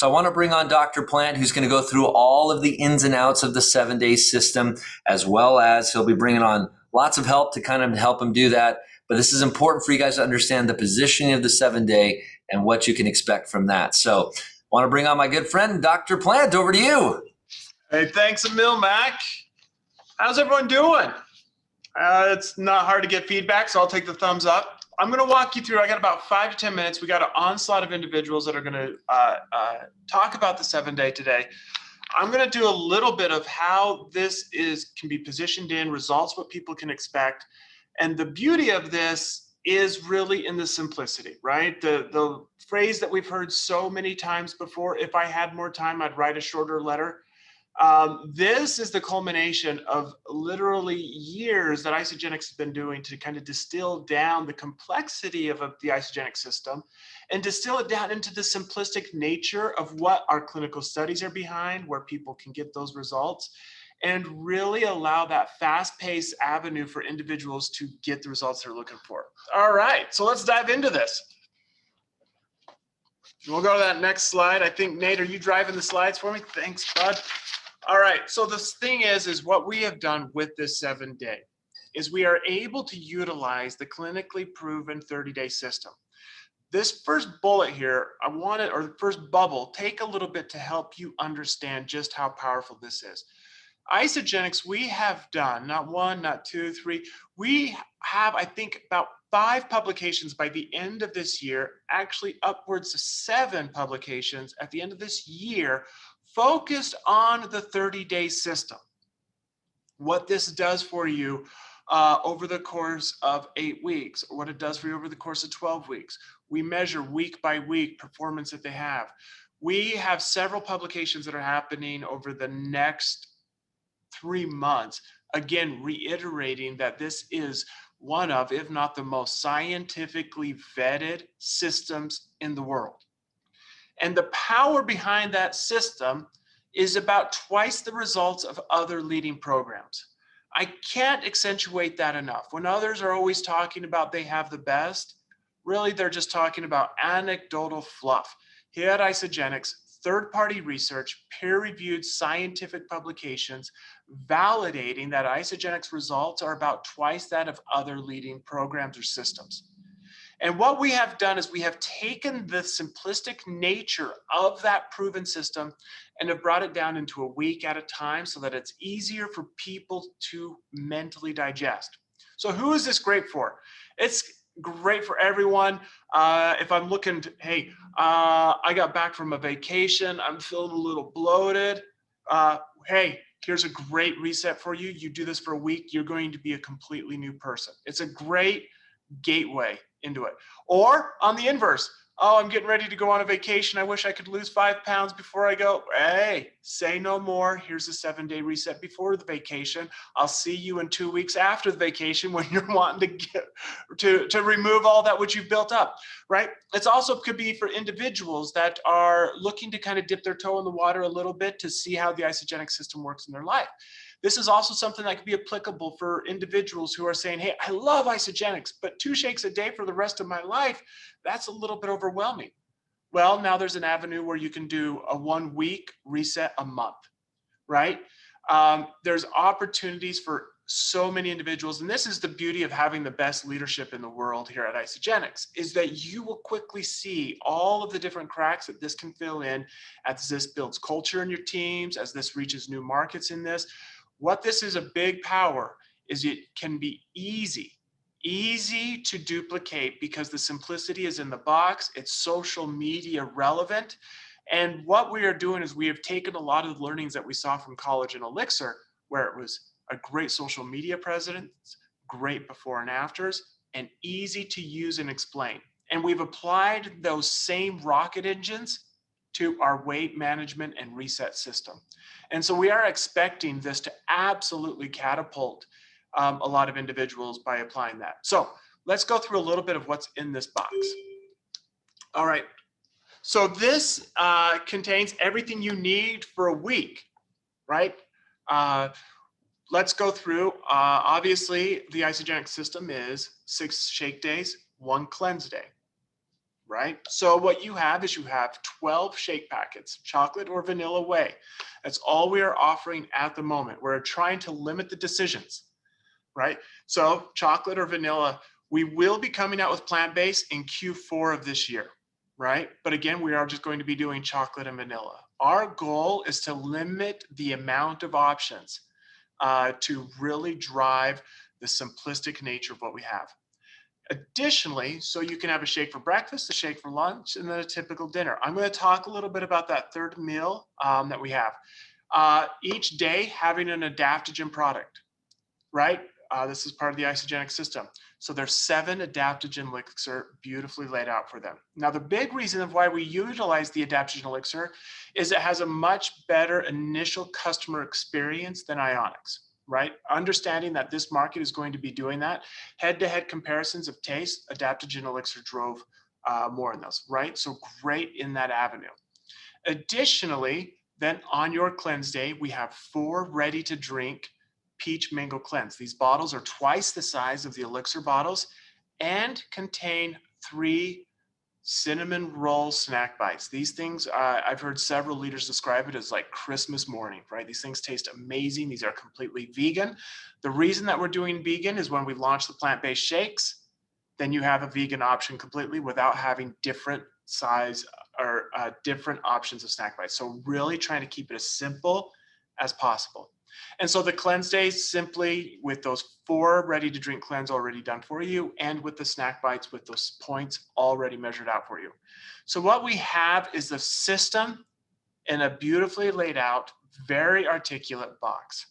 So I want to bring on Dr. Plant, who's going to go through all of the ins and outs of the 7-day system, as well as he'll be bringing on lots of help to kind of help him do that. But this is important for you guys to understand the positioning of the 7-day and what you can expect from that. So I want to bring on my good friend, Dr. Plant. Over to you. Hey, thanks a mil, Mac. How's everyone doing? It's not hard to get feedback, so I'll take the thumbs up. I'm going to walk you through. I got about 5 to 10 minutes. We got an onslaught of individuals that are going to talk about the 7-day today. I'm going to do a little bit of how this can be positioned in, results, what people can expect. And the beauty of this is really in the simplicity, right? The phrase that we've heard so many times before, if I had more time, I'd write a shorter letter. This is the culmination of literally years that Isagenix has been doing to kind of distill down the complexity of the Isagenix system and distill it down into the simplistic nature of what our clinical studies are behind, where people can get those results, and really allow that fast-paced avenue for individuals to get the results they're looking for. All right, so let's dive into this. We'll go to that next slide. I think, Nate, are you driving the slides for me? Thanks, bud. All right, so the thing is what we have done with this 7-day is we are able to utilize the clinically proven 30-day system. This first bullet here, or the first bubble, take a little bit to help you understand just how powerful this is. Isagenix, we have done not 1, not 2, 3. We have, I think, about 5 publications by the end of this year, actually upwards of 7 publications at the end of this year, focused on the 30-day system. What this does for you over the course of 8 weeks, or what it does for you over the course of 12 weeks. We measure week by week performance that they have. We have several publications that are happening over the next 3 months, again, reiterating that this is one of, if not the most scientifically vetted systems in the world. And the power behind that system is about twice the results of other leading programs. I can't accentuate that enough. When others are always talking about they have the best, really they're just talking about anecdotal fluff. Here at Isagenix, third-party research, peer-reviewed scientific publications validating that Isagenix results are about twice that of other leading programs or systems. And what we have done is we have taken the simplistic nature of that proven system and have brought it down into a week at a time so that it's easier for people to mentally digest. So who is this great for? It's great for everyone. If I'm looking to, hey, I got back from a vacation, I'm feeling a little bloated. Hey, here's a great reset for you. You do this for a week, you're going to be a completely new person. It's a great gateway into it. Or on the inverse, oh, I'm getting ready to go on a vacation. I wish I could lose 5 pounds before I go. Hey, say no more. Here's a 7-day reset before the vacation. I'll see you in 2 weeks after the vacation when you're wanting to remove all that which you've built up, right? It's also could be for individuals that are looking to kind of dip their toe in the water a little bit to see how the Isagenix system works in their life. This is also something that could be applicable for individuals who are saying, hey, I love Isagenix, but 2 shakes a day for the rest of my life, that's a little bit overwhelming. Well, now there's an avenue where you can do a 1-week reset a month, right? There's opportunities for so many individuals, and this is the beauty of having the best leadership in the world here at Isagenix, is that you will quickly see all of the different cracks that this can fill in as this builds culture in your teams, as this reaches new markets in this. What this is a big power is it can be easy to duplicate because the simplicity is in the box. It's social media relevant. And what we are doing is we have taken a lot of the learnings that we saw from college and Elixir, where it was a great social media presence, great before and afters, and easy to use and explain. And we've applied those same rocket engines to our weight management and reset system. And so we are expecting this to absolutely catapult a lot of individuals by applying that. So let's go through a little bit of what's in this box. All right, so this contains everything you need for a week, right? Let's go through, obviously the Isagenix system is 6 shake days, 1 cleanse day, right? So what you have is you have 12 shake packets, chocolate or vanilla whey. That's all we are offering at the moment. We're trying to limit the decisions, right? So chocolate or vanilla, we will be coming out with plant-based in Q4 of this year, right? But again, we are just going to be doing chocolate and vanilla. Our goal is to limit the amount of options to really drive the simplistic nature of what we have. Additionally, so you can have a shake for breakfast, a shake for lunch, and then a typical dinner. I'm going to talk a little bit about that third meal that we have. Each day having an adaptogen product, right? This is part of the Isagenix system. So there's 7 adaptogen elixir beautifully laid out for them. Now, the big reason of why we utilize the adaptogen elixir is it has a much better initial customer experience than Ionix, right? Understanding that this market is going to be doing that. Head-to-head comparisons of taste, adaptogen elixir drove more in those, right? So great in that avenue. Additionally, then on your cleanse day, we have 4 ready to drink peach mango cleanse. These bottles are twice the size of the elixir bottles and contain 3 cinnamon roll snack bites. These things, I've heard several leaders describe it as like Christmas morning, right? These things taste amazing. These are completely vegan. The reason that we're doing vegan is when we launch the plant-based shakes, then you have a vegan option completely without having different size or different options of snack bites. So really trying to keep it as simple as possible. And so the cleanse days simply with those 4 ready to drink cleanse already done for you, and with the snack bites with those points already measured out for you. So what we have is the system in a beautifully laid out, very articulate box.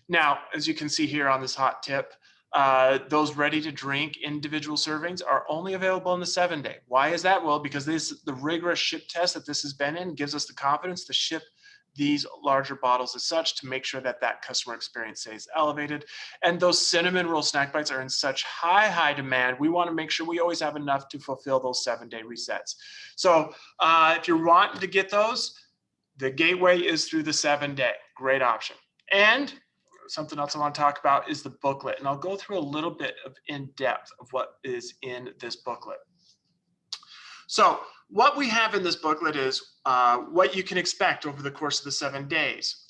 Now, as you can see here on this hot tip, those ready to drink individual servings are only available in the 7-day. Why is that? Well, because the rigorous ship test that this has been in gives us the confidence to ship these larger bottles as such to make sure that that customer experience stays elevated. And those cinnamon roll snack bites are in such high demand. We want to make sure we always have enough to fulfill those 7-day resets. So if you're wanting to get those, the gateway is through the 7-day. Great option. And something else I want to talk about is the booklet. And I'll go through a little bit of in-depth of what is in this booklet. So what we have in this booklet is what you can expect over the course of the 7 days,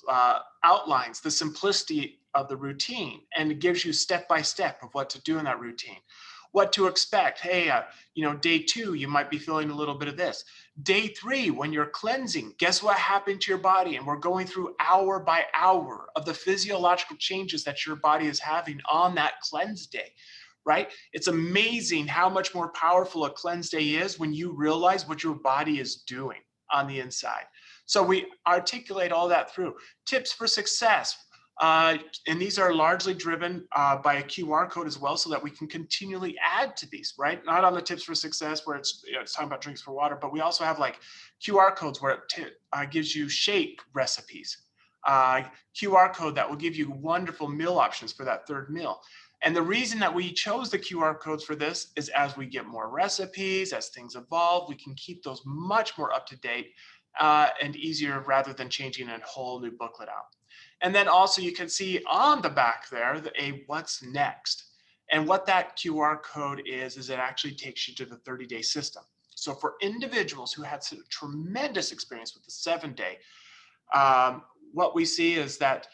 outlines the simplicity of the routine, and it gives you step-by-step of what to do in that routine. What to expect. Hey, day 2, you might be feeling a little bit of this. Day 3, when you're cleansing, guess what happened to your body? And we're going through hour by hour of the physiological changes that your body is having on that cleanse day. Right? It's amazing how much more powerful a cleanse day is when you realize what your body is doing on the inside. So we articulate all that through. Tips for success. And these are largely driven by a QR code as well, so that we can continually add to these, right? Not on the tips for success where it's talking about drinks for water, but we also have like QR codes where it gives you shake recipes. QR code that will give you wonderful meal options for that third meal. And the reason that we chose the QR codes for this is as we get more recipes, as things evolve, we can keep those much more up to date and easier rather than changing a whole new booklet out. And then also you can see on the back there, a what's next. And what that QR code is it actually takes you to the 30-day system. So for individuals who had some tremendous experience with the 7-day, what we see is that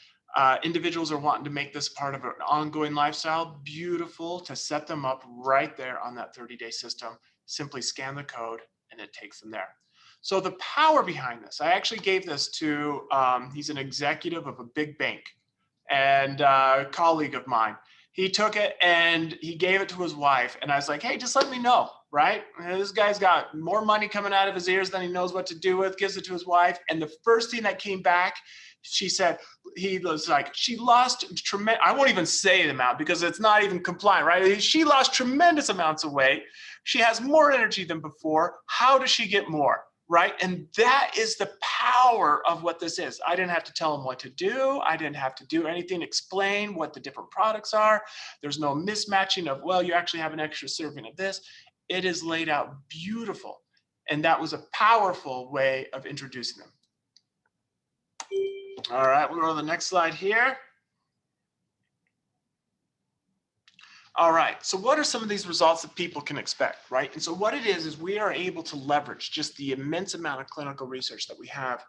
individuals are wanting to make this part of an ongoing lifestyle. Beautiful to set them up right there on that 30-day system. Simply scan the code and it takes them there. So the power behind this, I actually gave this to, he's an executive of a big bank and a colleague of mine. He took it and he gave it to his wife. And I was like, hey, just let me know, right? And this guy's got more money coming out of his ears than he knows what to do with, gives it to his wife. And the first thing that came back, she said, he was like, she lost tremendous, I won't even say the amount because it's not even compliant, right? She lost tremendous amounts of weight. She has more energy than before. How does she get more? Right? And that is the power of what this is. I didn't have to tell them what to do. I didn't have to do anything, explain what the different products are. There's no mismatching of, well, you actually have an extra serving of this. It is laid out beautiful. And that was a powerful way of introducing them. All right, we'll go to the next slide here. All right, so what are some of these results that people can expect, right? And so what it is we are able to leverage just the immense amount of clinical research that we have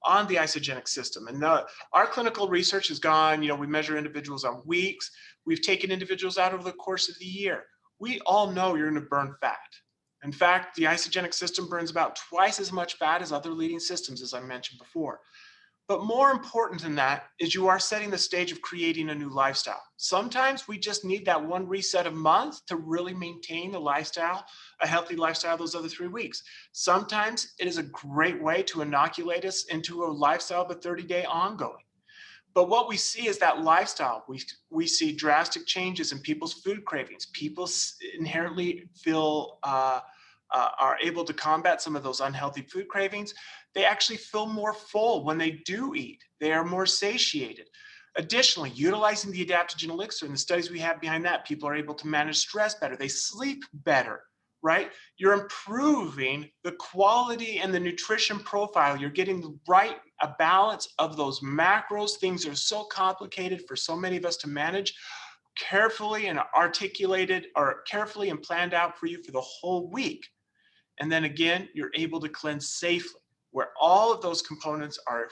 on the Isagenix system. And our clinical research has gone, we measure individuals on weeks. We've taken individuals out over the course of the year. We all know you're going to burn fat. In fact, the Isagenix system burns about twice as much fat as other leading systems, as I mentioned before. But more important than that is you are setting the stage of creating a new lifestyle. Sometimes we just need that one reset a month to really maintain the lifestyle, a healthy lifestyle those other 3 weeks. Sometimes it is a great way to inoculate us into a lifestyle of a 30-day ongoing. But what we see is that lifestyle. We see drastic changes in people's food cravings. People inherently feel are able to combat some of those unhealthy food cravings. They actually feel more full when they do eat. They are more satiated. Additionally, utilizing the adaptogen elixir and the studies we have behind that, people are able to manage stress better. They sleep better, right? You're improving the quality and the nutrition profile. You're getting the right a balance of those macros. Things are so complicated for so many of us to manage, carefully and articulated or carefully and planned out for you for the whole week. And then again, you're able to cleanse safely, where all of those components are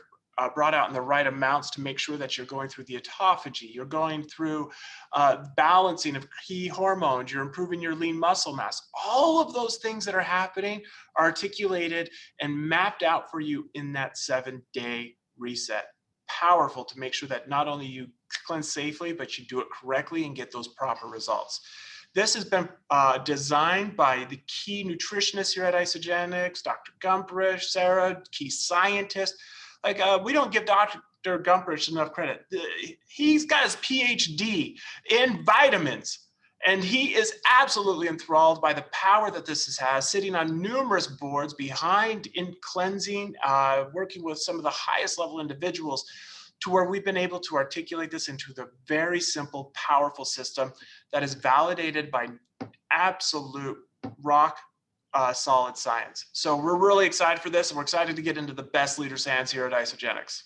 brought out in the right amounts to make sure that you're going through the autophagy, you're going through balancing of key hormones, you're improving your lean muscle mass. All of those things that are happening are articulated and mapped out for you in that 7-day reset. Powerful to make sure that not only you cleanse safely, but you do it correctly and get those proper results. This has been designed by the key nutritionists here at Isagenix, Dr. Gumprich, Sarah, key scientists. We don't give Dr. Gumprich enough credit. He's got his PhD in vitamins, and he is absolutely enthralled by the power that this has, sitting on numerous boards behind in cleansing, working with some of the highest level individuals, to where we've been able to articulate this into the very simple, powerful system that is validated by absolute rock solid science. So we're really excited for this, and we're excited to get into the best leaders' hands here at Isagenix.